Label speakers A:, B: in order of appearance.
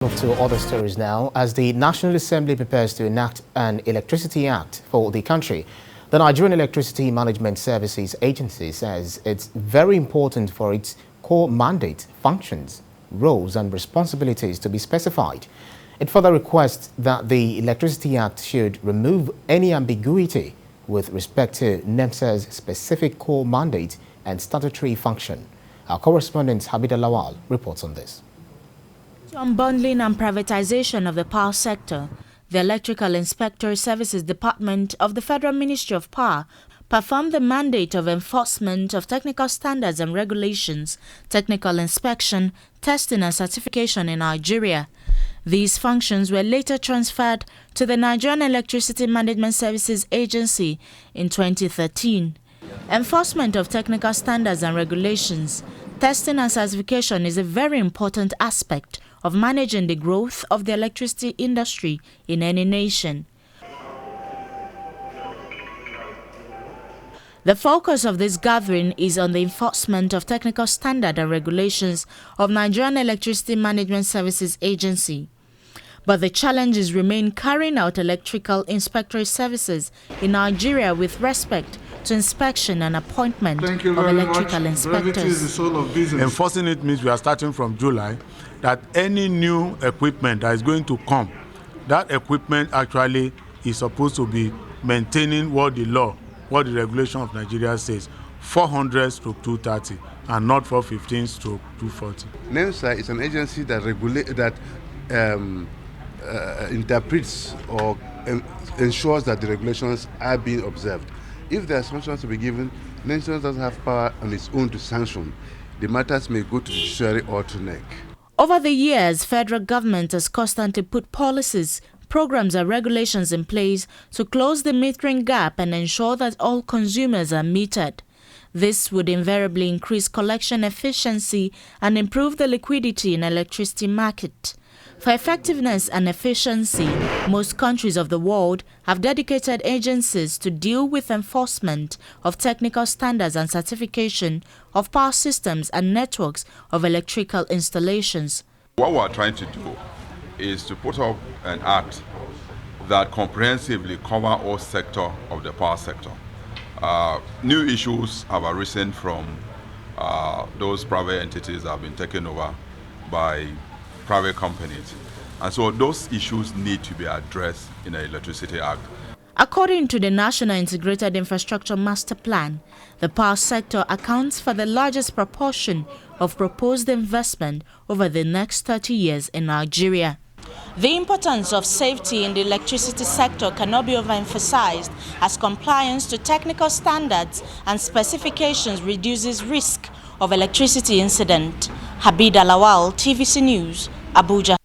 A: Move to other stories now. As the National Assembly prepares to enact an Electricity Act for the country, the Nigerian Electricity Management Services Agency says it's very important for its core mandate, functions, roles and responsibilities to be specified. It further requests that the Electricity Act should remove any ambiguity with respect to NEMSA's specific core mandate and statutory function. Our correspondent Habida Lawal reports on this.
B: To unbundling and privatization of the power sector, the Electrical Inspector Services Department of the Federal Ministry of Power performed the mandate of enforcement of technical standards and regulations, technical inspection, testing and certification in Nigeria. These functions were later transferred to the Nigerian Electricity Management Services Agency in 2013. Enforcement of technical standards and regulations, testing and certification is a very important aspect of managing the growth of the electricity industry in any nation. The focus of this gathering is on the enforcement of technical standard and regulations of Nigerian Electricity Management Services Agency. But the challenges remain carrying out electrical inspectorate services in Nigeria with respect to inspection and appointment of electrical inspectors.
C: Enforcing it means we are starting from July, that any new equipment that is going to come, that equipment actually is supposed to be maintaining what the law, what the regulation of Nigeria says, 400/230 and not 415/240.
D: NEMSA is an agency that interprets or ensures that the regulations are being observed. If there are sanctions to be given, NEMSA doesn't have power on its own to sanction. The matters may go to the judiciary or to NEC.
B: Over the years, federal government has constantly put policies, programs and regulations in place to close the metering gap and ensure that all consumers are metered. This would invariably increase collection efficiency and improve the liquidity in the electricity market. For effectiveness and efficiency, most countries of the world have dedicated agencies to deal with enforcement of technical standards and certification of power systems and networks of electrical installations.
E: What we are trying to do is to put up an act that comprehensively covers all sectors of the power sector. New issues have arisen from those private entities that have been taken over by private companies. And so those issues need to be addressed in the Electricity Act.
B: According to the National Integrated Infrastructure Master Plan, the power sector accounts for the largest proportion of proposed investment over the next 30 years in Nigeria. The importance of safety in the electricity sector cannot be overemphasized, as compliance to technical standards and specifications reduces risk of electricity incident. Habida Lawal, TVC News, Abuja.